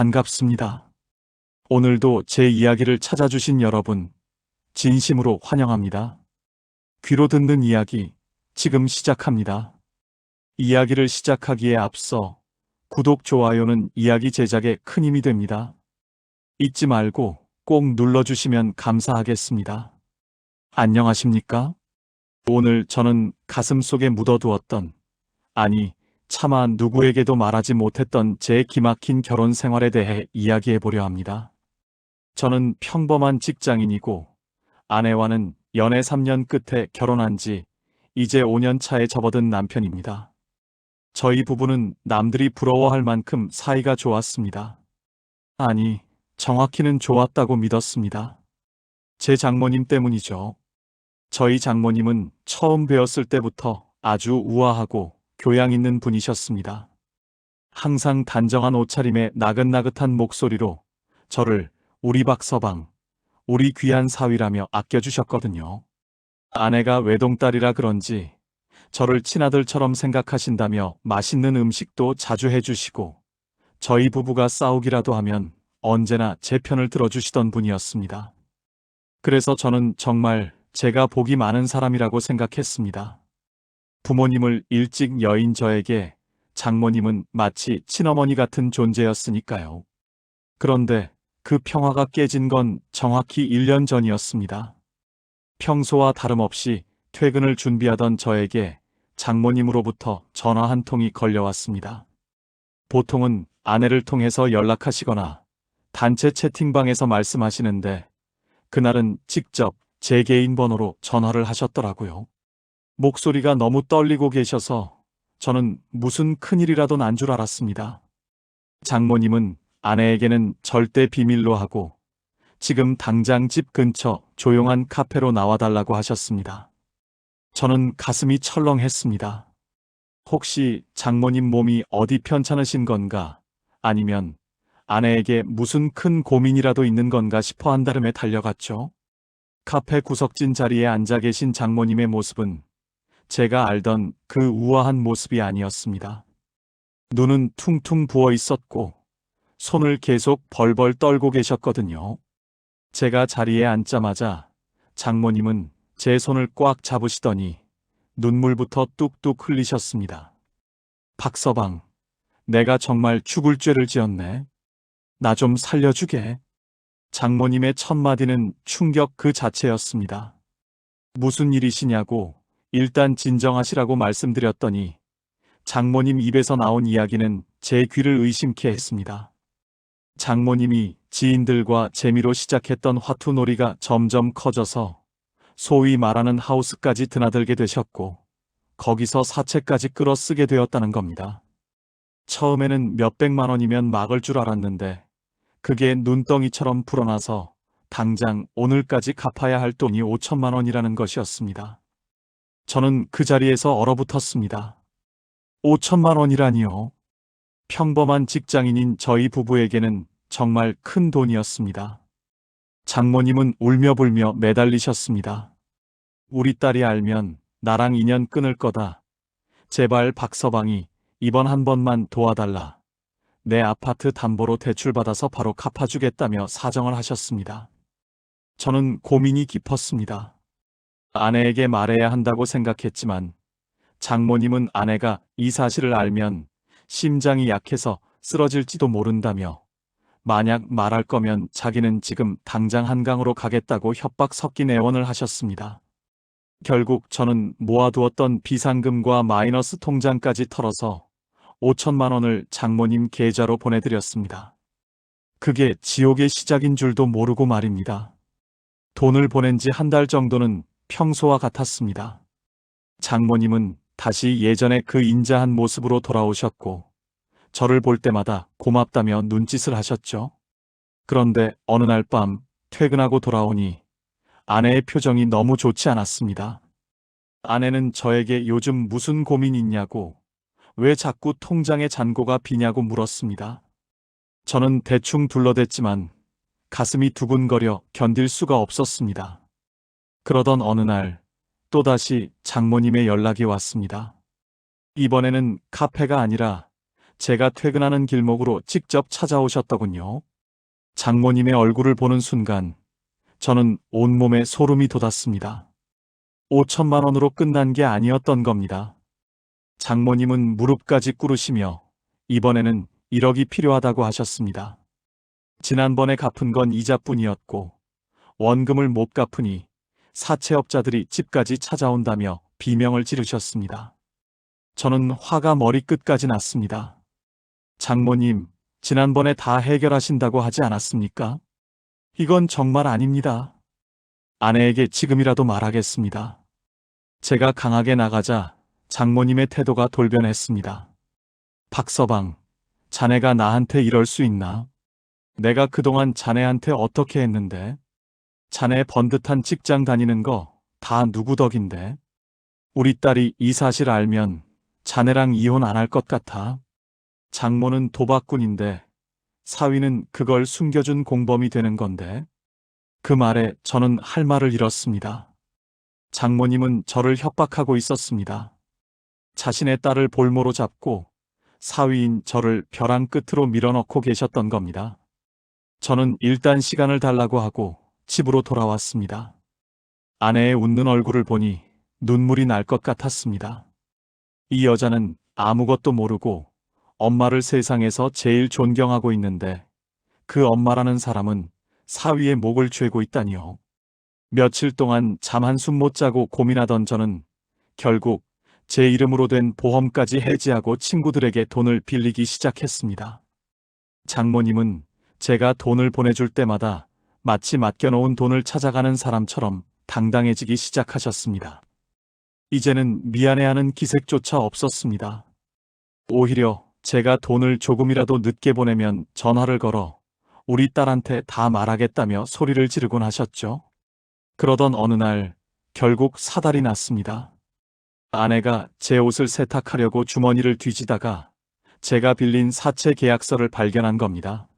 반갑습니다. 오늘도 제 이야기를 찾아주신 여러분, 진심으로 환영합니다. 귀로 듣는 이야기, 지금 시작합니다. 이야기를 시작하기에 앞서 구독, 좋아요는 이야기 제작에 큰 힘이 됩니다. 잊지 말고 꼭 눌러주시면 감사하겠습니다. 안녕하십니까? 오늘 저는 가슴속에 묻어두었던, 아니, 차마 누구에게도 말하지 못했던 제 기막힌 결혼 생활에 대해 이야기해 보려 합니다. 저는 평범한 직장인이고 아내와는 연애 3년 끝에 결혼한 지 이제 5년 차에 접어든 남편입니다. 저희 부부는 남들이 부러워할 만큼 사이가 좋았습니다. 아니, 정확히는 좋았다고 믿었습니다. 제 장모님 때문이죠. 저희 장모님은 처음 뵈었을 때부터 아주 우아하고 교양 있는 분이셨습니다. 항상 단정한 옷차림에 나긋나긋한 목소리로 저를 우리 박서방, 우리 귀한 사위라며 아껴주셨거든요. 아내가 외동딸이라 그런지 저를 친아들처럼 생각하신다며 맛있는 음식도 자주 해주시고 저희 부부가 싸우기라도 하면 언제나 제 편을 들어주시던 분이었습니다. 그래서 저는 정말 제가 복이 많은 사람이라고 생각했습니다. 부모님을 일찍 여인 저에게 장모님은 마치 친어머니 같은 존재였으니까요. 그런데 그 평화가 깨진 건 정확히 1년 전이었습니다. 평소와 다름없이 퇴근을 준비하던 저에게 장모님으로부터 전화 한 통이 걸려왔습니다. 보통은 아내를 통해서 연락하시거나 단체 채팅방에서 말씀하시는데 그날은 직접 제 개인 번호로 전화를 하셨더라고요. 목소리가 너무 떨리고 계셔서 저는 무슨 큰일이라도 난 줄 알았습니다. 장모님은 아내에게는 절대 비밀로 하고 지금 당장 집 근처 조용한 카페로 나와달라고 하셨습니다. 저는 가슴이 철렁했습니다. 혹시 장모님 몸이 어디 편찮으신 건가, 아니면 아내에게 무슨 큰 고민이라도 있는 건가 싶어 한달음에 달려갔죠. 카페 구석진 자리에 앉아 계신 장모님의 모습은 제가 알던 그 우아한 모습이 아니었습니다. 눈은 퉁퉁 부어 있었고 손을 계속 벌벌 떨고 계셨거든요. 제가 자리에 앉자마자 장모님은 제 손을 꽉 잡으시더니 눈물부터 뚝뚝 흘리셨습니다. 박서방, 내가 정말 죽을 죄를 지었네. 나 좀 살려주게. 장모님의 첫 마디는 충격 그 자체였습니다. 무슨 일이시냐고 일단 진정하시라고 말씀드렸더니 장모님 입에서 나온 이야기는 제 귀를 의심케 했습니다. 장모님이 지인들과 재미로 시작했던 화투놀이가 점점 커져서 소위 말하는 하우스까지 드나들게 되셨고 거기서 사채까지 끌어쓰게 되었다는 겁니다. 처음에는 몇백만 원이면 막을 줄 알았는데 그게 눈덩이처럼 불어나서 당장 오늘까지 갚아야 할 돈이 5천만 원이라는 것이었습니다. 저는 그 자리에서 얼어붙었습니다. 5천만 원이라니요. 평범한 직장인인 저희 부부에게는 정말 큰 돈이었습니다. 장모님은 울며불며 매달리셨습니다. 우리 딸이 알면 나랑 인연 끊을 거다. 제발 박서방이 이번 한 번만 도와달라. 내 아파트 담보로 대출받아서 바로 갚아주겠다며 사정을 하셨습니다. 저는 고민이 깊었습니다. 아내에게 말해야 한다고 생각했지만 장모님은 아내가 이 사실을 알면 심장이 약해서 쓰러질지도 모른다며 만약 말할 거면 자기는 지금 당장 한강으로 가겠다고 협박 섞인 애원을 하셨습니다. 결국 저는 모아두었던 비상금과 마이너스 통장까지 털어서 5천만 원을 장모님 계좌로 보내드렸습니다. 그게 지옥의 시작인 줄도 모르고 말입니다. 돈을 보낸 지 한 달 정도는 평소와 같았습니다. 장모님은 다시 예전의 그 인자한 모습으로 돌아오셨고 저를 볼 때마다 고맙다며 눈짓을 하셨죠. 그런데 어느 날 밤 퇴근하고 돌아오니 아내의 표정이 너무 좋지 않았습니다. 아내는 저에게 요즘 무슨 고민이 있냐고, 왜 자꾸 통장의 잔고가 비냐고 물었습니다. 저는 대충 둘러댔지만 가슴이 두근거려 견딜 수가 없었습니다. 그러던 어느 날 또다시 장모님의 연락이 왔습니다. 이번에는 카페가 아니라 제가 퇴근하는 길목으로 직접 찾아오셨더군요. 장모님의 얼굴을 보는 순간 저는 온몸에 소름이 돋았습니다. 5천만 원으로 끝난 게 아니었던 겁니다. 장모님은 무릎까지 꿇으시며 이번에는 1억이 필요하다고 하셨습니다. 지난번에 갚은 건 이자뿐이었고 원금을 못 갚으니 사채업자들이 집까지 찾아온다며 비명을 지르셨습니다. 저는 화가 머리끝까지 났습니다. 장모님, 지난번에 다 해결하신다고 하지 않았습니까? 이건 정말 아닙니다. 아내에게 지금이라도 말하겠습니다. 제가 강하게 나가자 장모님의 태도가 돌변했습니다. 박서방, 자네가 나한테 이럴 수 있나? 내가 그동안 자네한테 어떻게 했는데? 자네 번듯한 직장 다니는 거 다 누구 덕인데? 우리 딸이 이 사실 알면 자네랑 이혼 안 할 것 같아. 장모는 도박꾼인데 사위는 그걸 숨겨준 공범이 되는 건데. 그 말에 저는 할 말을 잃었습니다. 장모님은 저를 협박하고 있었습니다. 자신의 딸을 볼모로 잡고 사위인 저를 벼랑 끝으로 밀어넣고 계셨던 겁니다. 저는 일단 시간을 달라고 하고 집으로 돌아왔습니다. 아내의 웃는 얼굴을 보니 눈물이 날 것 같았습니다. 이 여자는 아무것도 모르고 엄마를 세상에서 제일 존경하고 있는데 그 엄마라는 사람은 사위의 목을 죄고 있다니요. 며칠 동안 잠 한숨 못 자고 고민하던 저는 결국 제 이름으로 된 보험까지 해지하고 친구들에게 돈을 빌리기 시작했습니다. 장모님은 제가 돈을 보내줄 때마다 마치 맡겨놓은 돈을 찾아가는 사람처럼 당당해지기 시작하셨습니다. 이제는 미안해하는 기색조차 없었습니다. 오히려 제가 돈을 조금이라도 늦게 보내면 전화를 걸어 우리 딸한테 다 말하겠다며 소리를 지르곤 하셨죠. 그러던 어느 날 결국 사달이 났습니다. 아내가 제 옷을 세탁하려고 주머니를 뒤지다가 제가 빌린 사채 계약서를 발견한 겁니다.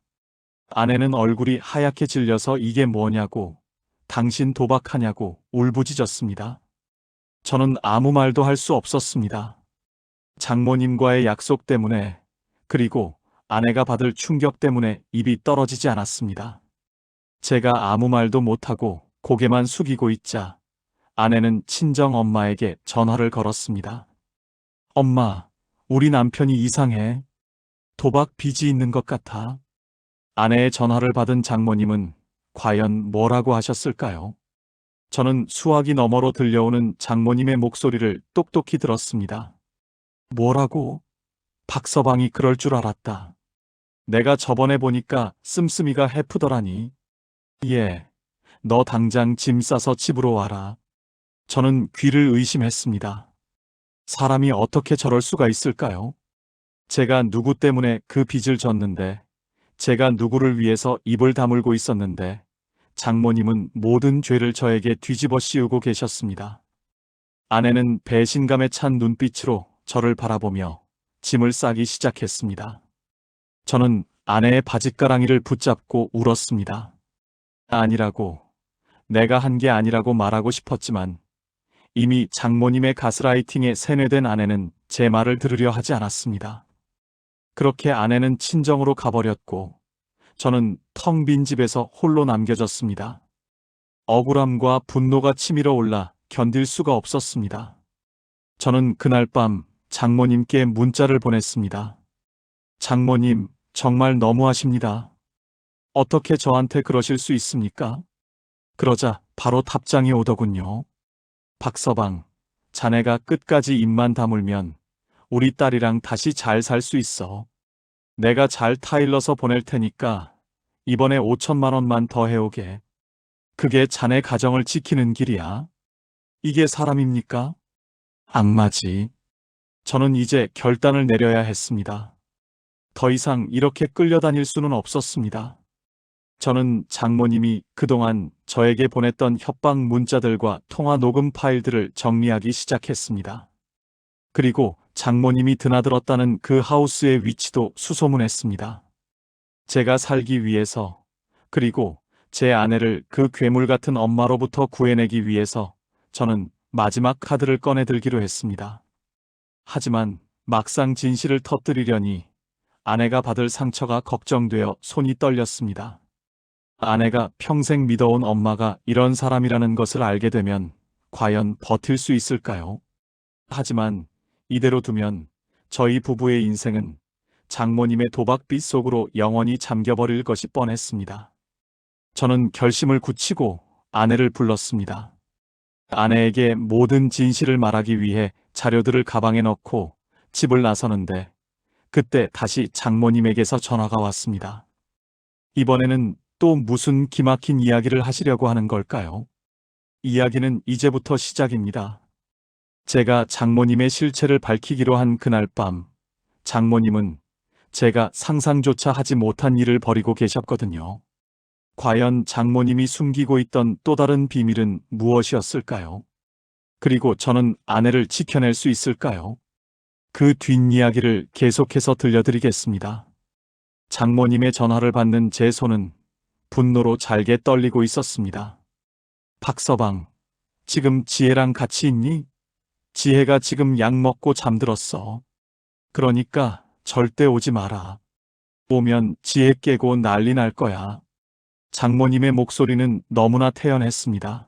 아내는 얼굴이 하얗게 질려서 이게 뭐냐고, 당신 도박하냐고 울부짖었습니다. 저는 아무 말도 할 수 없었습니다. 장모님과의 약속 때문에, 그리고 아내가 받을 충격 때문에 입이 떨어지지 않았습니다. 제가 아무 말도 못하고 고개만 숙이고 있자 아내는 친정 엄마에게 전화를 걸었습니다. 엄마, 우리 남편이 이상해. 도박 빚이 있는 것 같아. 아내의 전화를 받은 장모님은 과연 뭐라고 하셨을까요? 저는 수화기 너머로 들려오는 장모님의 목소리를 똑똑히 들었습니다. 뭐라고? 박서방이 그럴 줄 알았다. 내가 저번에 보니까 씀씀이가 해프더라니. 예, 너 당장 짐 싸서 집으로 와라. 저는 귀를 의심했습니다. 사람이 어떻게 저럴 수가 있을까요? 제가 누구 때문에 그 빚을 졌는데, 제가 누구를 위해서 입을 다물고 있었는데, 장모님은 모든 죄를 저에게 뒤집어 씌우고 계셨습니다. 아내는 배신감에 찬 눈빛으로 저를 바라보며 짐을 싸기 시작했습니다. 저는 아내의 바짓가랑이를 붙잡고 울었습니다. 아니라고, 내가 한 게 아니라고 말하고 싶었지만 이미 장모님의 가스라이팅에 세뇌된 아내는 제 말을 들으려 하지 않았습니다. 그렇게 아내는 친정으로 가버렸고 저는 텅 빈 집에서 홀로 남겨졌습니다. 억울함과 분노가 치밀어 올라 견딜 수가 없었습니다. 저는 그날 밤 장모님께 문자를 보냈습니다. 장모님, 정말 너무하십니다. 어떻게 저한테 그러실 수 있습니까? 그러자 바로 답장이 오더군요. 박서방, 자네가 끝까지 입만 다물면 우리 딸이랑 다시 잘 살 수 있어. 내가 잘 타일러서 보낼 테니까 이번에 5천만 원만 더 해오게. 그게 자네 가정을 지키는 길이야. 이게 사람입니까? 악마지. 저는 이제 결단을 내려야 했습니다. 더 이상 이렇게 끌려다닐 수는 없었습니다. 저는 장모님이 그동안 저에게 보냈던 협박 문자들과 통화 녹음 파일들을 정리하기 시작했습니다. 그리고 장모님이 드나들었다는 그 하우스의 위치도 수소문했습니다. 제가 살기 위해서, 그리고 제 아내를 그 괴물 같은 엄마로부터 구해내기 위해서 저는 마지막 카드를 꺼내들기로 했습니다. 하지만 막상 진실을 터뜨리려니 아내가 받을 상처가 걱정되어 손이 떨렸습니다. 아내가 평생 믿어온 엄마가 이런 사람이라는 것을 알게 되면 과연 버틸 수 있을까요? 하지만 이대로 두면 저희 부부의 인생은 장모님의 도박빚 속으로 영원히 잠겨버릴 것이 뻔했습니다. 저는 결심을 굳히고 아내를 불렀습니다. 아내에게 모든 진실을 말하기 위해 자료들을 가방에 넣고 집을 나서는데 그때 다시 장모님에게서 전화가 왔습니다. 이번에는 또 무슨 기막힌 이야기를 하시려고 하는 걸까요? 이야기는 이제부터 시작입니다. 제가 장모님의 실체를 밝히기로 한 그날 밤, 장모님은 제가 상상조차 하지 못한 일을 벌이고 계셨거든요. 과연 장모님이 숨기고 있던 또 다른 비밀은 무엇이었을까요? 그리고 저는 아내를 지켜낼 수 있을까요? 그 뒷이야기를 계속해서 들려드리겠습니다. 장모님의 전화를 받는 제 손은 분노로 잘게 떨리고 있었습니다. 박서방, 지금 지혜랑 같이 있니? 지혜가 지금 약 먹고 잠들었어. 그러니까 절대 오지 마라. 오면 지혜 깨고 난리 날 거야. 장모님의 목소리는 너무나 태연했습니다.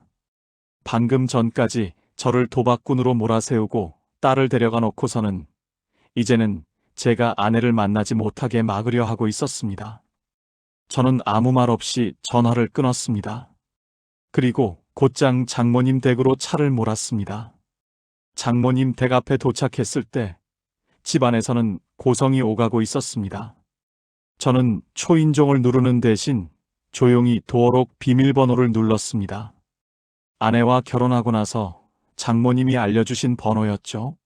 방금 전까지 저를 도박꾼으로 몰아세우고 딸을 데려가 놓고서는 이제는 제가 아내를 만나지 못하게 막으려 하고 있었습니다. 저는 아무 말 없이 전화를 끊었습니다. 그리고 곧장 장모님 댁으로 차를 몰았습니다. 장모님 댁 앞에 도착했을 때 집안에서는 고성이 오가고 있었습니다. 저는 초인종을 누르는 대신 조용히 도어록 비밀번호를 눌렀습니다. 아내와 결혼하고 나서 장모님이 알려주신 번호였죠.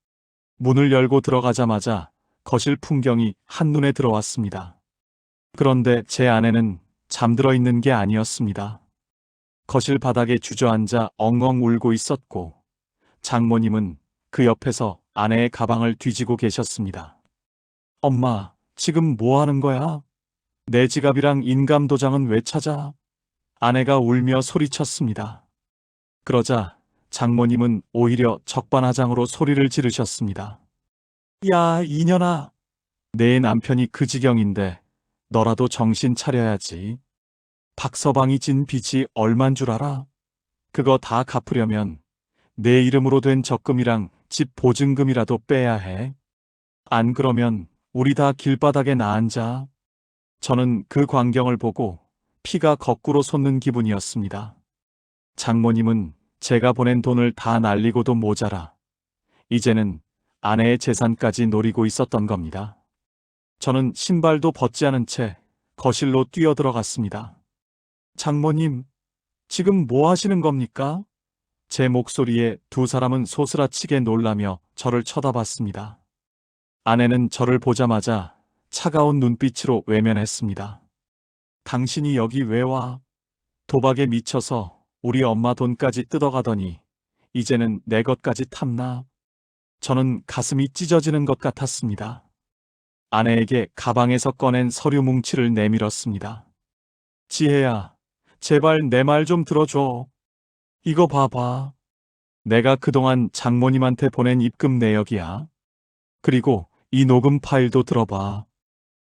문을 열고 들어가자마자 거실 풍경이 한눈에 들어왔습니다. 그런데 제 아내는 잠들어 있는 게 아니었습니다. 거실 바닥에 주저앉아 엉엉 울고 있었고 장모님은 그 옆에서 아내의 가방을 뒤지고 계셨습니다. 엄마, 지금 뭐 하는 거야? 내 지갑이랑 인감도장은 왜 찾아? 아내가 울며 소리쳤습니다. 그러자 장모님은 오히려 적반하장으로 소리를 지르셨습니다. 야, 이년아. 내 남편이 그 지경인데 너라도 정신 차려야지. 박서방이 진 빚이 얼만 줄 알아? 그거 다 갚으려면 내 이름으로 된 적금이랑 집 보증금이라도 빼야 해. 안 그러면 우리 다 길바닥에 나앉아. 저는 그 광경을 보고 피가 거꾸로 솟는 기분이었습니다. 장모님은 제가 보낸 돈을 다 날리고도 모자라 이제는 아내의 재산까지 노리고 있었던 겁니다. 저는 신발도 벗지 않은 채 거실로 뛰어들어갔습니다. 장모님, 지금 뭐 하시는 겁니까? 제 목소리에 두 사람은 소스라치게 놀라며 저를 쳐다봤습니다. 아내는 저를 보자마자 차가운 눈빛으로 외면했습니다. 당신이 여기 왜 와? 도박에 미쳐서 우리 엄마 돈까지 뜯어가더니 이제는 내 것까지 탐나? 저는 가슴이 찢어지는 것 같았습니다. 아내에게 가방에서 꺼낸 서류 뭉치를 내밀었습니다. 지혜야, 제발 내 말 좀 들어줘. 이거 봐봐. 내가 그동안 장모님한테 보낸 입금 내역이야. 그리고 이 녹음 파일도 들어봐.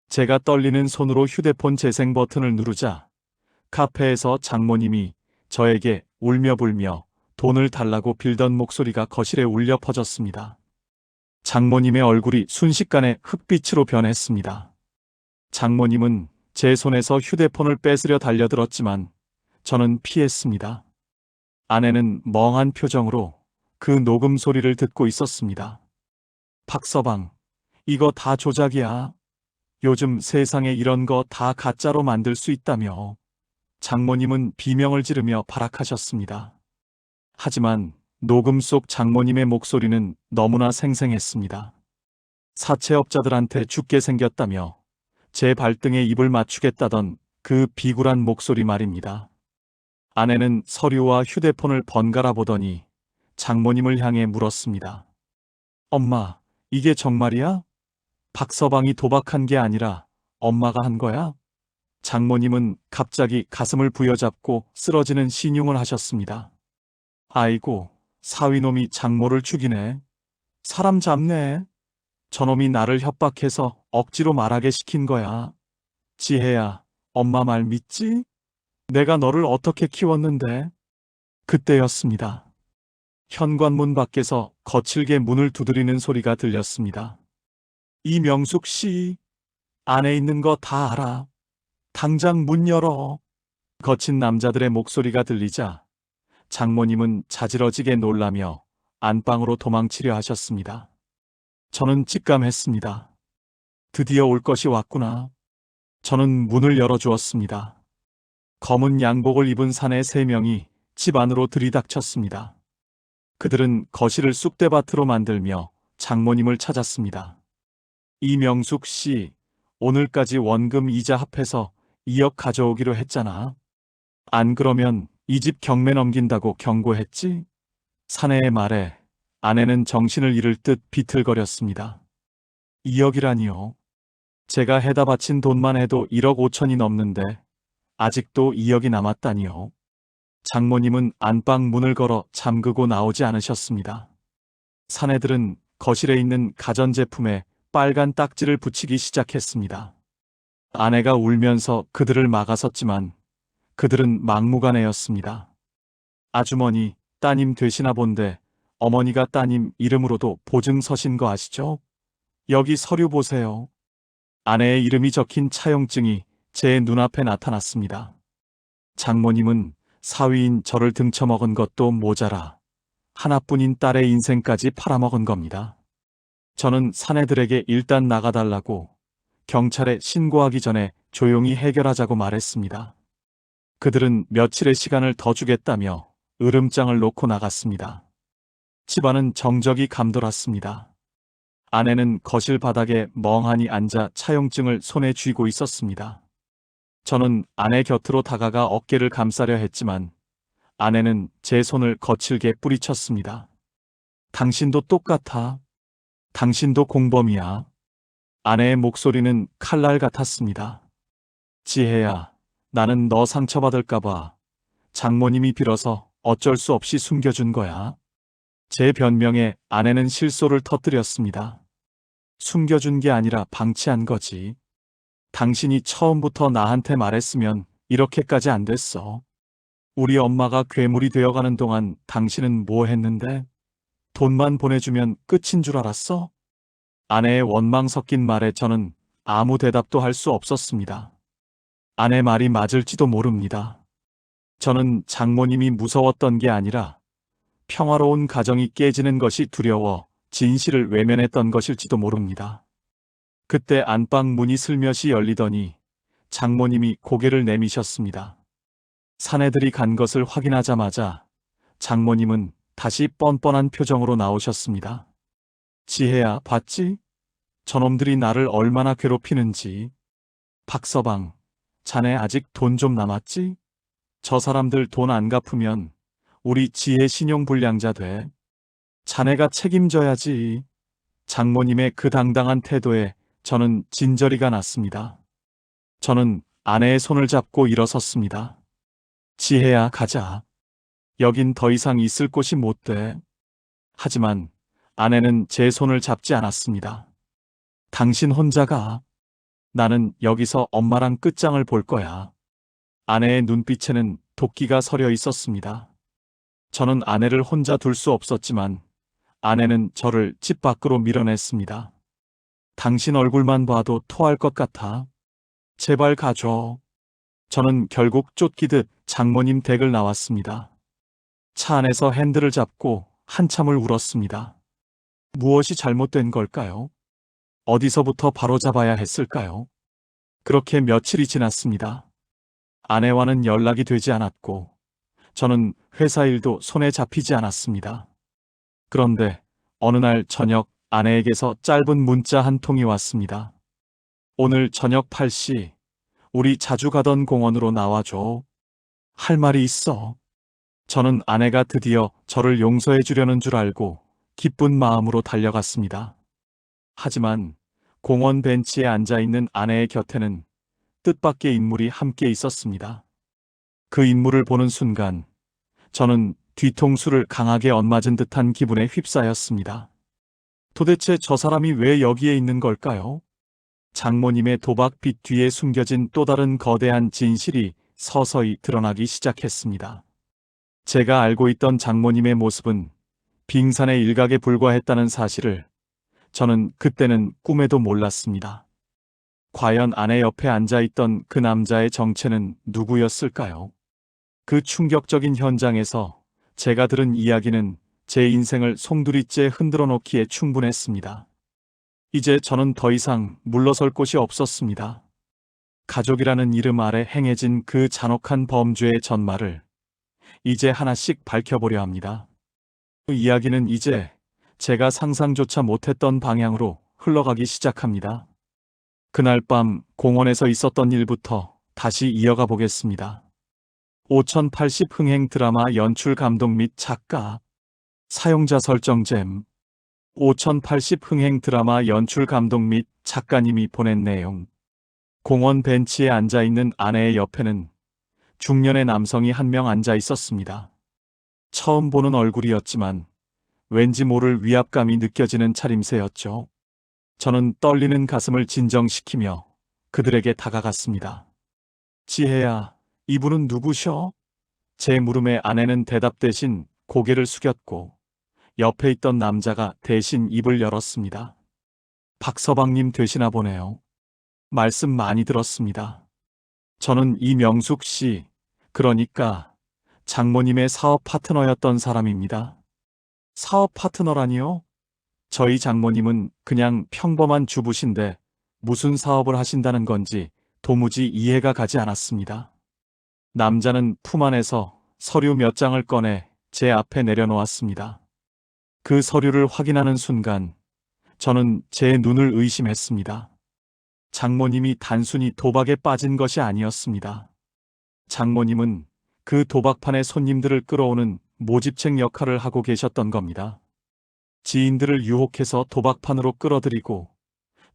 제가 떨리는 손으로 휴대폰 재생 버튼을 누르자 카페에서 장모님이 저에게 울며불며 돈을 달라고 빌던 목소리가 거실에 울려 퍼졌습니다. 장모님의 얼굴이 순식간에 흑빛으로 변했습니다. 장모님은 제 손에서 휴대폰을 뺏으려 달려들었지만 저는 피했습니다. 아내는 멍한 표정으로 그 녹음 소리를 듣고 있었습니다. 박서방, 이거 다 조작이야. 요즘 세상에 이런 거 다 가짜로 만들 수 있다며. 장모님은 비명을 지르며 발악하셨습니다. 하지만 녹음 속 장모님의 목소리는 너무나 생생했습니다. 사채업자들한테 죽게 생겼다며 제 발등에 입을 맞추겠다던 그 비굴한 목소리 말입니다. 아내는 서류와 휴대폰을 번갈아 보더니 장모님을 향해 물었습니다. 엄마, 이게 정말이야? 박서방이 도박한 게 아니라 엄마가 한 거야? 장모님은 갑자기 가슴을 부여잡고 쓰러지는 신용을 하셨습니다. 아이고, 사위놈이 장모를 죽이네. 사람 잡네. 저놈이 나를 협박해서 억지로 말하게 시킨 거야. 지혜야, 엄마 말 믿지? 내가 너를 어떻게 키웠는데? 그때였습니다. 현관문 밖에서 거칠게 문을 두드리는 소리가 들렸습니다. 이명숙 씨, 안에 있는 거 다 알아. 당장 문 열어. 거친 남자들의 목소리가 들리자 장모님은 자지러지게 놀라며 안방으로 도망치려 하셨습니다. 저는 직감했습니다. 드디어 올 것이 왔구나. 저는 문을 열어주었습니다. 검은 양복을 입은 사내 3명이 집 안으로 들이닥쳤습니다. 그들은 거실을 쑥대밭으로 만들며 장모님을 찾았습니다. 이명숙 씨, 오늘까지 원금 이자 합해서 2억 가져오기로 했잖아. 안 그러면 이 집 경매 넘긴다고 경고했지? 사내의 말에 아내는 정신을 잃을 듯 비틀거렸습니다. 2억이라니요. 제가 해다 바친 돈만 해도 1억 5천이 넘는데 아직도 2억이 남았다니요. 장모님은 안방 문을 걸어 잠그고 나오지 않으셨습니다. 사내들은 거실에 있는 가전제품에 빨간 딱지를 붙이기 시작했습니다. 아내가 울면서 그들을 막아섰지만 그들은 막무가내였습니다. 아주머니, 따님 되시나 본데 어머니가 따님 이름으로도 보증 서신 거 아시죠? 여기 서류 보세요. 아내의 이름이 적힌 차용증이 제 눈앞에 나타났습니다. 장모님은 사위인 저를 등쳐먹은 것도 모자라 하나뿐인 딸의 인생까지 팔아먹은 겁니다. 저는 사내들에게 일단 나가달라고 경찰에 신고하기 전에 조용히 해결하자고 말했습니다. 그들은 며칠의 시간을 더 주겠다며 으름장을 놓고 나갔습니다. 집안은 정적이 감돌았습니다. 아내는 거실 바닥에 멍하니 앉아 차용증을 손에 쥐고 있었습니다. 저는 아내 곁으로 다가가 어깨를 감싸려 했지만 아내는 제 손을 거칠게 뿌리쳤습니다. 당신도 똑같아. 당신도 공범이야. 아내의 목소리는 칼날 같았습니다. 지혜야, 나는 너 상처받을까봐 장모님이 빌어서 어쩔 수 없이 숨겨준 거야. 제 변명에 아내는 실소를 터뜨렸습니다. 숨겨준 게 아니라 방치한 거지. 당신이 처음부터 나한테 말했으면 이렇게까지 안 됐어. 우리 엄마가 괴물이 되어가는 동안 당신은 뭐 했는데? 돈만 보내주면 끝인 줄 알았어? 아내의 원망 섞인 말에 저는 아무 대답도 할 수 없었습니다. 아내 말이 맞을지도 모릅니다. 저는 장모님이 무서웠던 게 아니라 평화로운 가정이 깨지는 것이 두려워 진실을 외면했던 것일지도 모릅니다. 그때 안방 문이 슬며시 열리더니 장모님이 고개를 내미셨습니다. 사내들이 간 것을 확인하자마자 장모님은 다시 뻔뻔한 표정으로 나오셨습니다. 지혜야, 봤지? 저놈들이 나를 얼마나 괴롭히는지. 박서방, 자네 아직 돈 좀 남았지? 저 사람들 돈 안 갚으면 우리 지혜 신용불량자 돼. 자네가 책임져야지. 장모님의 그 당당한 태도에 저는 진저리가 났습니다. 저는 아내의 손을 잡고 일어섰습니다. 지혜야, 가자. 여긴 더 이상 있을 곳이 못 돼. 하지만 아내는 제 손을 잡지 않았습니다. 당신 혼자 가. 나는 여기서 엄마랑 끝장을 볼 거야. 아내의 눈빛에는 도끼가 서려 있었습니다. 저는 아내를 혼자 둘 수 없었지만 아내는 저를 집 밖으로 밀어냈습니다. 당신 얼굴만 봐도 토할 것 같아. 제발 가줘. 저는 결국 쫓기듯 장모님 댁을 나왔습니다. 차 안에서 핸들을 잡고 한참을 울었습니다. 무엇이 잘못된 걸까요? 어디서부터 바로잡아야 했을까요? 그렇게 며칠이 지났습니다. 아내와는 연락이 되지 않았고 저는 회사 일도 손에 잡히지 않았습니다. 그런데 어느 날 저녁 아내에게서 짧은 문자 한 통이 왔습니다. 오늘 저녁 8시 우리 자주 가던 공원으로 나와줘. 할 말이 있어. 저는 아내가 드디어 저를 용서해 주려는 줄 알고 기쁜 마음으로 달려갔습니다. 하지만 공원 벤치에 앉아있는 아내의 곁에는 뜻밖의 인물이 함께 있었습니다. 그 인물을 보는 순간 저는 뒤통수를 강하게 엇맞은 듯한 기분에 휩싸였습니다. 도대체 저 사람이 왜 여기에 있는 걸까요? 장모님의 도박빚 뒤에 숨겨진 또 다른 거대한 진실이 서서히 드러나기 시작했습니다. 제가 알고 있던 장모님의 모습은 빙산의 일각에 불과했다는 사실을 저는 그때는 꿈에도 몰랐습니다. 과연 아내 옆에 앉아있던 그 남자의 정체는 누구였을까요? 그 충격적인 현장에서 제가 들은 이야기는 제 인생을 송두리째 흔들어 놓기에 충분했습니다. 이제 저는 더 이상 물러설 곳이 없었습니다. 가족이라는 이름 아래 행해진 그 잔혹한 범죄의 전말을 이제 하나씩 밝혀보려 합니다. 그 이야기는 이제 제가 상상조차 못했던 방향으로 흘러가기 시작합니다. 그날 밤 공원에서 있었던 일부터 다시 이어가 보겠습니다. 5080 흥행 드라마 연출 감독 및 작가 사용자 설정잼 5080 흥행 드라마 연출 감독 및 작가님이 보낸 내용 공원 벤치에 앉아있는 아내의 옆에는 중년의 남성이 한 명 앉아 있었습니다. 처음 보는 얼굴이었지만 왠지 모를 위압감이 느껴지는 차림새였죠. 저는 떨리는 가슴을 진정시키며 그들에게 다가갔습니다. 지혜야, 이분은 누구셔? 제 물음에 아내는 대답 대신 고개를 숙였고 옆에 있던 남자가 대신 입을 열었습니다. 박서방님 되시나 보네요. 말씀 많이 들었습니다. 저는 이명숙 씨, 그러니까 장모님의 사업 파트너였던 사람입니다. 사업 파트너라니요? 저희 장모님은 그냥 평범한 주부신데 무슨 사업을 하신다는 건지 도무지 이해가 가지 않았습니다. 남자는 품 안에서 서류 몇 장을 꺼내 제 앞에 내려놓았습니다. 그 서류를 확인하는 순간 저는 제 눈을 의심했습니다. 장모님이 단순히 도박에 빠진 것이 아니었습니다. 장모님은 그 도박판에 손님들을 끌어오는 모집책 역할을 하고 계셨던 겁니다. 지인들을 유혹해서 도박판으로 끌어들이고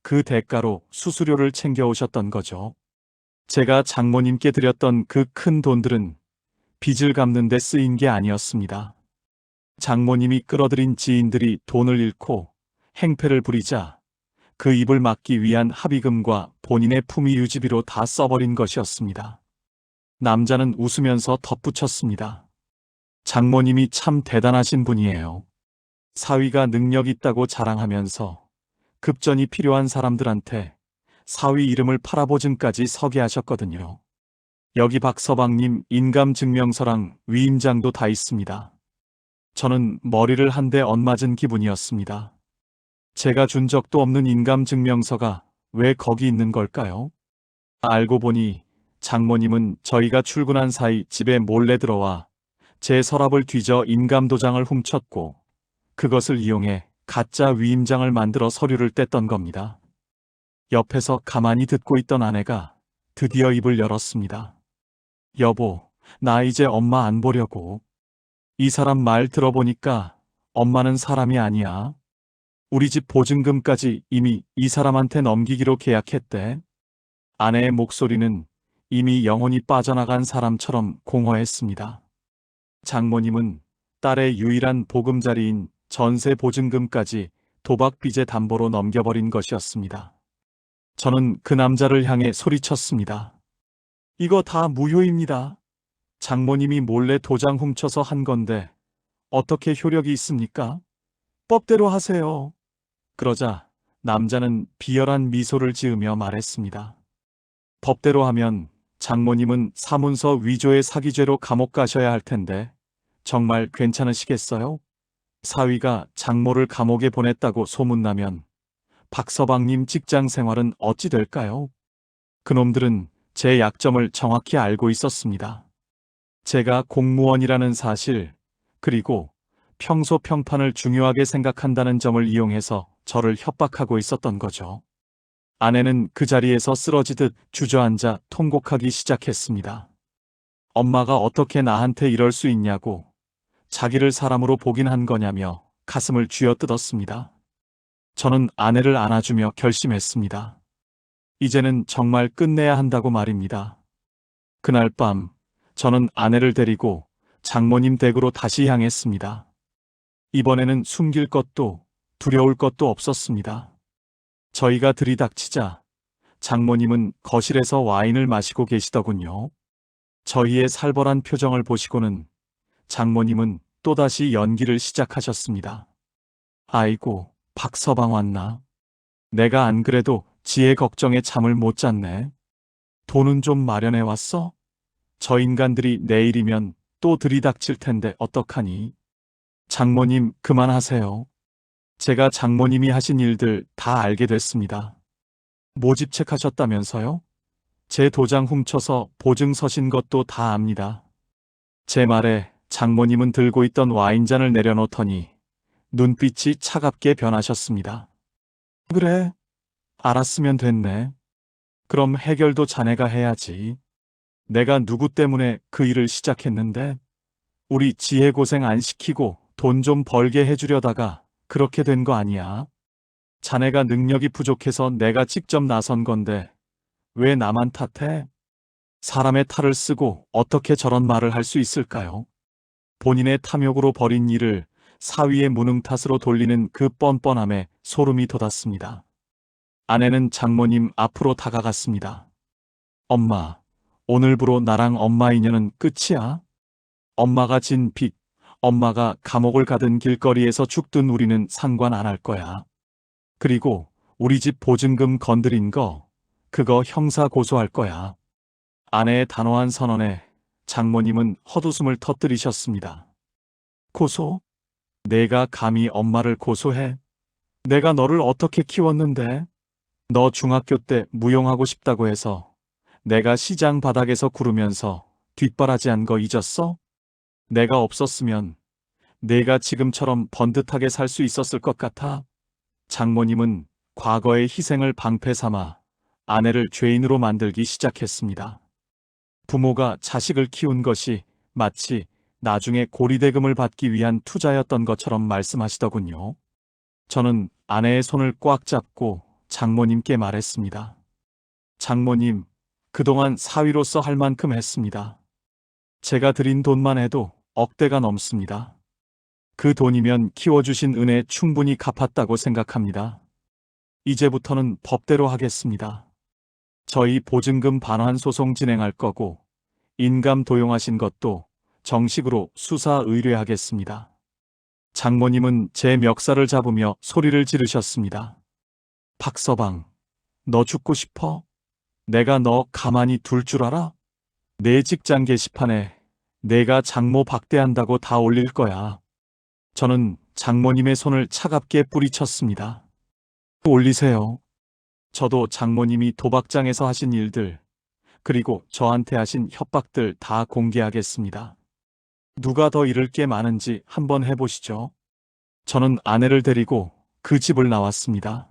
그 대가로 수수료를 챙겨오셨던 거죠. 제가 장모님께 드렸던 그 큰 돈들은 빚을 갚는 데 쓰인 게 아니었습니다. 장모님이 끌어들인 지인들이 돈을 잃고 행패를 부리자 그 입을 막기 위한 합의금과 본인의 품위 유지비로 다 써버린 것이었습니다. 남자는 웃으면서 덧붙였습니다. 장모님이 참 대단하신 분이에요. 사위가 능력 있다고 자랑하면서 급전이 필요한 사람들한테 사위 이름을 팔아보증까지 서게 하셨거든요. 여기 박서방님 인감증명서랑 위임장도 다 있습니다. 저는 머리를 한 대 엇맞은 기분이었습니다. 제가 준 적도 없는 인감증명서가 왜 거기 있는 걸까요? 알고 보니 장모님은 저희가 출근한 사이 집에 몰래 들어와 제 서랍을 뒤져 인감도장을 훔쳤고 그것을 이용해 가짜 위임장을 만들어 서류를 뗐던 겁니다. 옆에서 가만히 듣고 있던 아내가 드디어 입을 열었습니다. 여보, 나 이제 엄마 안 보려고. 이 사람 말 들어보니까 엄마는 사람이 아니야. 우리 집 보증금까지 이미 이 사람한테 넘기기로 계약했대. 아내의 목소리는 이미 영혼이 빠져나간 사람처럼 공허했습니다. 장모님은 딸의 유일한 보금자리인 전세 보증금까지 도박 빚의 담보로 넘겨버린 것이었습니다. 저는 그 남자를 향해 소리쳤습니다. 이거 다 무효입니다. 장모님이 몰래 도장 훔쳐서 한 건데 어떻게 효력이 있습니까? 법대로 하세요. 그러자 남자는 비열한 미소를 지으며 말했습니다. 법대로 하면 장모님은 사문서 위조의 사기죄로 감옥 가셔야 할 텐데 정말 괜찮으시겠어요? 사위가 장모를 감옥에 보냈다고 소문나면 박서방님 직장 생활은 어찌 될까요? 그놈들은 제 약점을 정확히 알고 있었습니다. 제가 공무원이라는 사실, 그리고 평소 평판을 중요하게 생각한다는 점을 이용해서 저를 협박하고 있었던 거죠. 아내는 그 자리에서 쓰러지듯 주저앉아 통곡하기 시작했습니다. 엄마가 어떻게 나한테 이럴 수 있냐고, 자기를 사람으로 보긴 한 거냐며 가슴을 쥐어뜯었습니다. 저는 아내를 안아주며 결심했습니다. 이제는 정말 끝내야 한다고 말입니다. 그날 밤 저는 아내를 데리고 장모님 댁으로 다시 향했습니다. 이번에는 숨길 것도 두려울 것도 없었습니다. 저희가 들이닥치자 장모님은 거실에서 와인을 마시고 계시더군요. 저희의 살벌한 표정을 보시고는 장모님은 또다시 연기를 시작하셨습니다. 아이고, 박서방 왔나? 내가 안 그래도 지혜 걱정에 잠을 못 잤네. 돈은 좀 마련해 왔어? 저 인간들이 내일이면 또 들이닥칠 텐데 어떡하니? 장모님, 그만하세요. 제가 장모님이 하신 일들 다 알게 됐습니다. 모집책 하셨다면서요? 제 도장 훔쳐서 보증 서신 것도 다 압니다. 제 말에 장모님은 들고 있던 와인잔을 내려놓더니 눈빛이 차갑게 변하셨습니다. 그래, 알았으면 됐네. 그럼 해결도 자네가 해야지. 내가 누구 때문에 그 일을 시작했는데 우리 지혜 고생 안 시키고 돈 좀 벌게 해주려다가 그렇게 된 거 아니야. 자네가 능력이 부족해서 내가 직접 나선 건데 왜 나만 탓해? 사람의 탈을 쓰고 어떻게 저런 말을 할 수 있을까요? 본인의 탐욕으로 벌인 일을 사위의 무능 탓으로 돌리는 그 뻔뻔함에 소름이 돋았습니다. 아내는 장모님 앞으로 다가갔습니다. 엄마, 오늘부로 나랑 엄마 인연은 끝이야? 엄마가 진 빚, 엄마가 감옥을 가든 길거리에서 죽든 우리는 상관 안 할 거야. 그리고 우리 집 보증금 건드린 거, 그거 형사 고소할 거야. 아내의 단호한 선언에 장모님은 헛웃음을 터뜨리셨습니다. 고소? 내가 감히 엄마를 고소해? 내가 너를 어떻게 키웠는데? 너 중학교 때 무용하고 싶다고 해서 내가 시장 바닥에서 구르면서 뒷바라지한 거 잊었어? 내가 없었으면 내가 지금처럼 번듯하게 살 수 있었을 것 같아? 장모님은 과거의 희생을 방패 삼아 아내를 죄인으로 만들기 시작했습니다. 부모가 자식을 키운 것이 마치 나중에 고리대금을 받기 위한 투자였던 것처럼 말씀하시더군요. 저는 아내의 손을 꽉 잡고 장모님께 말했습니다. 장모님, 그동안 사위로서 할 만큼 했습니다. 제가 드린 돈만 해도 억대가 넘습니다. 그 돈이면 키워주신 은혜 충분히 갚았다고 생각합니다. 이제부터는 법대로 하겠습니다. 저희 보증금 반환 소송 진행할 거고 인감 도용하신 것도 정식으로 수사 의뢰하겠습니다. 장모님은 제 멱살을 잡으며 소리를 지르셨습니다. 박서방, 너 죽고 싶어? 내가 너 가만히 둘 줄 알아? 내 직장 게시판에 내가 장모 박대한다고 다 올릴 거야. 저는 장모님의 손을 차갑게 뿌리쳤습니다. 올리세요. 저도 장모님이 도박장에서 하신 일들, 그리고 저한테 하신 협박들 다 공개하겠습니다. 누가 더 잃을 게 많은지 한번 해보시죠. 저는 아내를 데리고 그 집을 나왔습니다.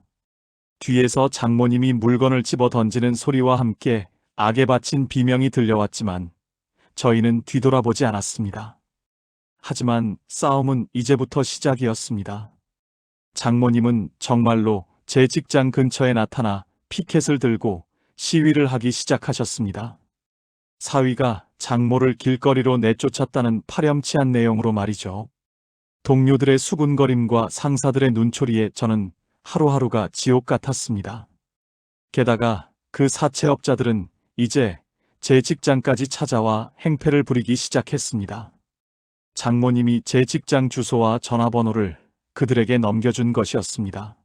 뒤에서 장모님이 물건을 집어 던지는 소리와 함께 악에 바친 비명이 들려왔지만 저희는 뒤돌아보지 않았습니다. 하지만 싸움은 이제부터 시작이었습니다. 장모님은 정말로 제 직장 근처에 나타나 피켓을 들고 시위를 하기 시작하셨습니다. 사위가 장모를 길거리로 내쫓았다는 파렴치한 내용으로 말이죠. 동료들의 수군거림과 상사들의 눈초리에 저는 하루하루가 지옥 같았습니다. 게다가 그 사채업자들은 이제 제 직장까지 찾아와 행패를 부리기 시작했습니다. 장모님이 제 직장 주소와 전화번호를 그들에게 넘겨준 것이었습니다.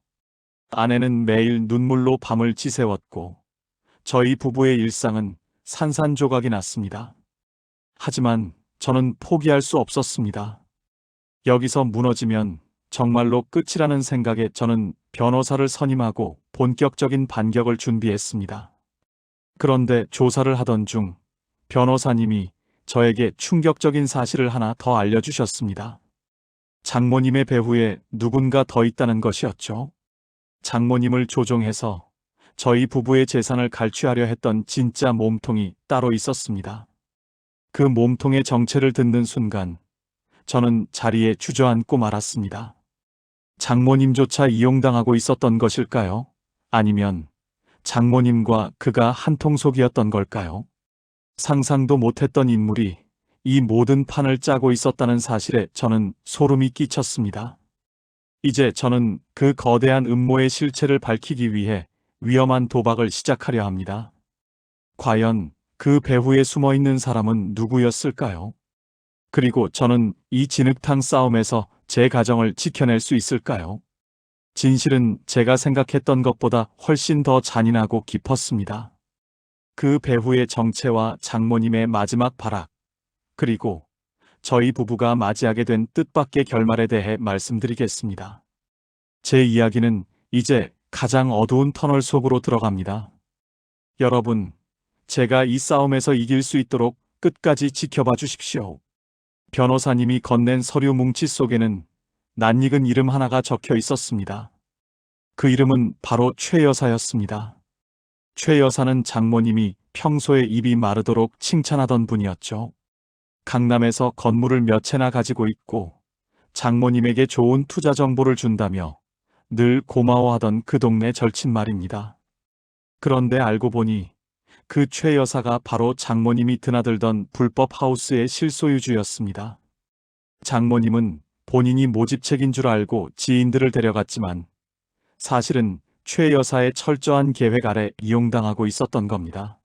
아내는 매일 눈물로 밤을 지새웠고 저희 부부의 일상은 산산조각이 났습니다. 하지만 저는 포기할 수 없었습니다. 여기서 무너지면 정말로 끝이라는 생각에 저는 변호사를 선임하고 본격적인 반격을 준비했습니다. 그런데 조사를 하던 중 변호사님이 저에게 충격적인 사실을 하나 더 알려주셨습니다. 장모님의 배후에 누군가 더 있다는 것이었죠. 장모님을 조종해서 저희 부부의 재산을 갈취하려 했던 진짜 몸통이 따로 있었습니다. 그 몸통의 정체를 듣는 순간 저는 자리에 주저앉고 말았습니다. 장모님조차 이용당하고 있었던 것일까요? 아니면 장모님과 그가 한통속이었던 걸까요? 상상도 못했던 인물이 이 모든 판을 짜고 있었다는 사실에 저는 소름이 끼쳤습니다. 이제 저는 그 거대한 음모의 실체를 밝히기 위해 위험한 도박을 시작하려 합니다. 과연 그 배후에 숨어 있는 사람은 누구였을까요? 그리고 저는 이 진흙탕 싸움에서 제 가정을 지켜낼 수 있을까요? 진실은 제가 생각했던 것보다 훨씬 더 잔인하고 깊었습니다. 그 배후의 정체와 장모님의 마지막 발악, 그리고 저희 부부가 맞이하게 된 뜻밖의 결말에 대해 말씀드리겠습니다. 제 이야기는 이제 가장 어두운 터널 속으로 들어갑니다. 여러분, 제가 이 싸움에서 이길 수 있도록 끝까지 지켜봐 주십시오. 변호사님이 건넨 서류 뭉치 속에는 낯익은 이름 하나가 적혀 있었습니다. 그 이름은 바로 최 여사였습니다. 최 여사는 장모님이 평소에 입이 마르도록 칭찬하던 분이었죠. 강남에서 건물을 몇 채나 가지고 있고 장모님에게 좋은 투자 정보를 준다며 늘 고마워하던 그 동네 절친 말입니다. 그런데 알고 보니 그 최 여사가 바로 장모님이 드나들던 불법 하우스의 실소유주였습니다. 장모님은 본인이 모집책인 줄 알고 지인들을 데려갔지만 사실은 최 여사의 철저한 계획 아래 이용당하고 있었던 겁니다.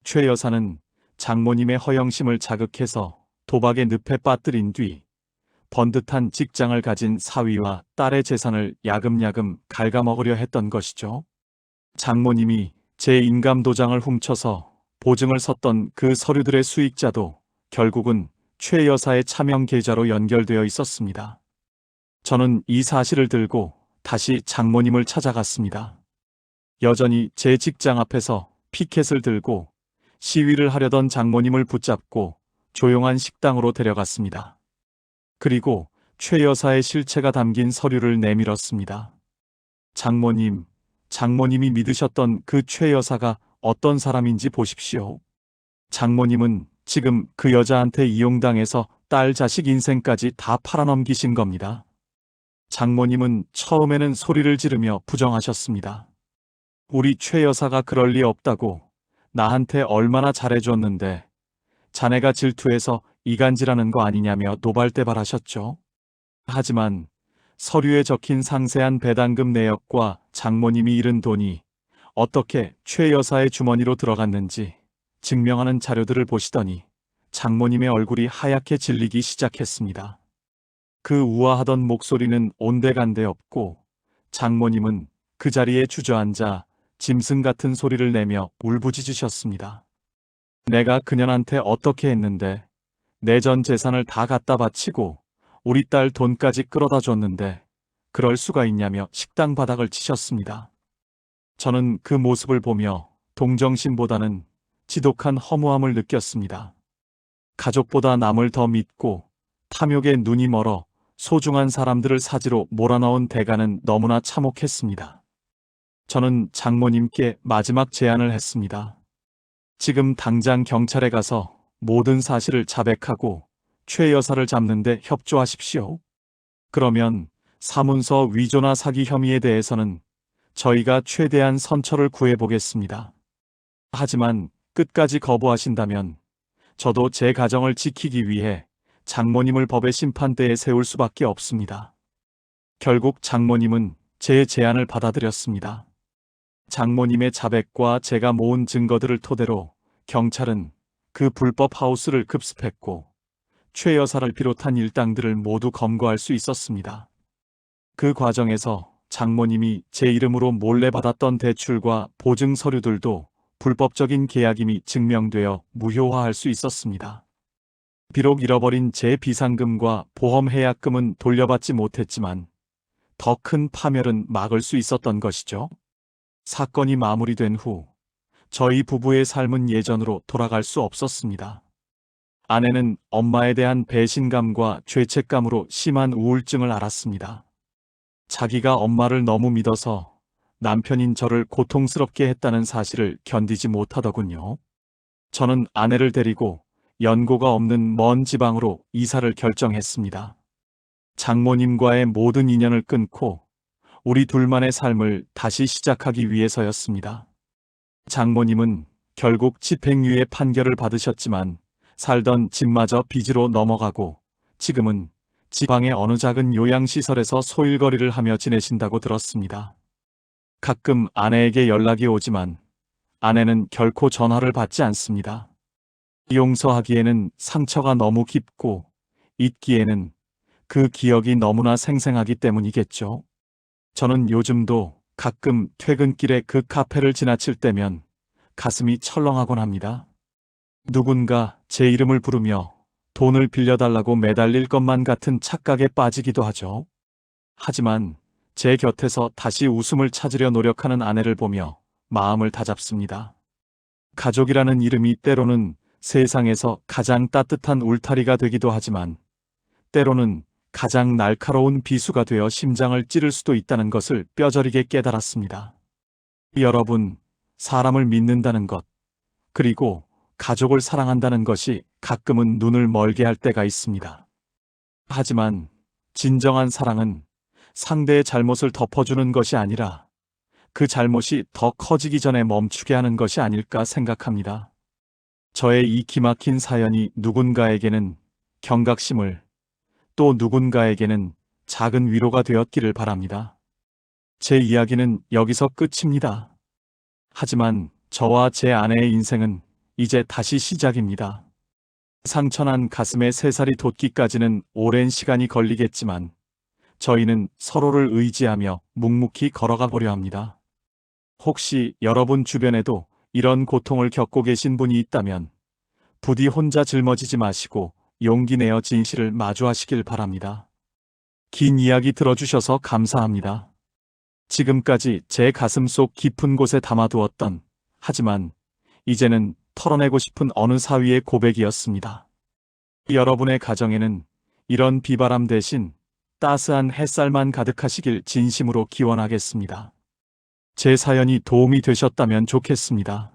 최 여사는 장모님의 허영심을 자극해서 도박의 늪에 빠뜨린 뒤 번듯한 직장을 가진 사위와 딸의 재산을 야금야금 갉아먹으려 했던 것이죠. 장모님이 제 인감도장을 훔쳐서 보증을 섰던 그 서류들의 수익자도 결국은 최 여사의 차명 계좌로 연결되어 있었습니다. 저는 이 사실을 들고 다시 장모님을 찾아갔습니다. 여전히 제 직장 앞에서 피켓을 들고 시위를 하려던 장모님을 붙잡고 조용한 식당으로 데려갔습니다. 그리고 최 여사의 실체가 담긴 서류를 내밀었습니다. 장모님이 믿으셨던 그 최 여사가 어떤 사람인지 보십시오. 장모님은 지금 그 여자한테 이용당해서 딸 자식 인생까지 다 팔아넘기신 겁니다. 장모님은 처음에는 소리를 지르며 부정하셨습니다. 우리 최 여사가 그럴 리 없다고, 나한테 얼마나 잘해줬는데 자네가 질투해서 이간질하는 거 아니냐며 노발대발하셨죠. 하지만 서류에 적힌 상세한 배당금 내역과 장모님이 잃은 돈이 어떻게 최 여사의 주머니로 들어갔는지 증명하는 자료들을 보시더니 장모님의 얼굴이 하얗게 질리기 시작했습니다. 그 우아하던 목소리는 온데간데 없고 장모님은 그 자리에 주저앉아 짐승 같은 소리를 내며 울부짖으셨습니다. 내가 그년한테 어떻게 했는데 내 전 재산을 다 갖다 바치고 우리 딸 돈까지 끌어다 줬는데 그럴 수가 있냐며 식당 바닥을 치셨습니다. 저는 그 모습을 보며 동정심보다는 지독한 허무함을 느꼈습니다. 가족보다 남을 더 믿고 탐욕에 눈이 멀어 소중한 사람들을 사지로 몰아넣은 대가는 너무나 참혹했습니다. 저는 장모님께 마지막 제안을 했습니다. 지금 당장 경찰에 가서 모든 사실을 자백하고 최 여사를 잡는데 협조하십시오. 그러면 사문서 위조나 사기 혐의에 대해서는 저희가 최대한 선처를 구해보겠습니다. 하지만 끝까지 거부하신다면 저도 제 가정을 지키기 위해 장모님을 법의 심판대에 세울 수밖에 없습니다. 결국 장모님은 제 제안을 받아들였습니다. 장모님의 자백과 제가 모은 증거들을 토대로 경찰은 그 불법 하우스를 급습했고 최 여사를 비롯한 일당들을 모두 검거할 수 있었습니다. 그 과정에서 장모님이 제 이름으로 몰래 받았던 대출과 보증 서류들도 불법적인 계약임이 증명되어 무효화할 수 있었습니다. 비록 잃어버린 제 비상금과 보험 해약금은 돌려받지 못했지만 더 큰 파멸은 막을 수 있었던 것이죠. 사건이 마무리된 후 저희 부부의 삶은 예전으로 돌아갈 수 없었습니다. 아내는 엄마에 대한 배신감과 죄책감으로 심한 우울증을 앓았습니다. 자기가 엄마를 너무 믿어서 남편인 저를 고통스럽게 했다는 사실을 견디지 못하더군요. 저는 아내를 데리고 연고가 없는 먼 지방으로 이사를 결정했습니다. 장모님과의 모든 인연을 끊고 우리 둘만의 삶을 다시 시작하기 위해서였습니다. 장모님은 결국 집행유예 판결을 받으셨지만 살던 집마저 빚으로 넘어가고 지금은 지방의 어느 작은 요양시설에서 소일거리를 하며 지내신다고 들었습니다. 가끔 아내에게 연락이 오지만 아내는 결코 전화를 받지 않습니다. 용서하기에는 상처가 너무 깊고 잊기에는 그 기억이 너무나 생생하기 때문이겠죠. 저는 요즘도 가끔 퇴근길에 그 카페를 지나칠 때면 가슴이 철렁하곤 합니다. 누군가 제 이름을 부르며 돈을 빌려달라고 매달릴 것만 같은 착각에 빠지기도 하죠. 하지만 제 곁에서 다시 웃음을 찾으려 노력하는 아내를 보며 마음을 다잡습니다. 가족이라는 이름이 때로는 세상에서 가장 따뜻한 울타리가 되기도 하지만 때로는 가장 날카로운 비수가 되어 심장을 찌를 수도 있다는 것을 뼈저리게 깨달았습니다. 여러분, 사람을 믿는다는 것, 그리고 가족을 사랑한다는 것이 가끔은 눈을 멀게 할 때가 있습니다. 하지만 진정한 사랑은 상대의 잘못을 덮어주는 것이 아니라 그 잘못이 더 커지기 전에 멈추게 하는 것이 아닐까 생각합니다. 저의 이 기막힌 사연이 누군가에게는 경각심을, 또 누군가에게는 작은 위로가 되었기를 바랍니다. 제 이야기는 여기서 끝입니다. 하지만 저와 제 아내의 인생은 이제 다시 시작입니다. 상처난 가슴에 새살이 돋기까지는 오랜 시간이 걸리겠지만 저희는 서로를 의지하며 묵묵히 걸어가 보려 합니다. 혹시 여러분 주변에도 이런 고통을 겪고 계신 분이 있다면 부디 혼자 짊어지지 마시고 용기 내어 진실을 마주하시길 바랍니다. 긴 이야기 들어주셔서 감사합니다. 지금까지 제 가슴속 깊은 곳에 담아두었던, 하지만 이제는 털어내고 싶은 어느 사위의 고백이었습니다. 여러분의 가정에는 이런 비바람 대신 따스한 햇살만 가득하시길 진심으로 기원하겠습니다. 제 사연이 도움이 되셨다면 좋겠습니다.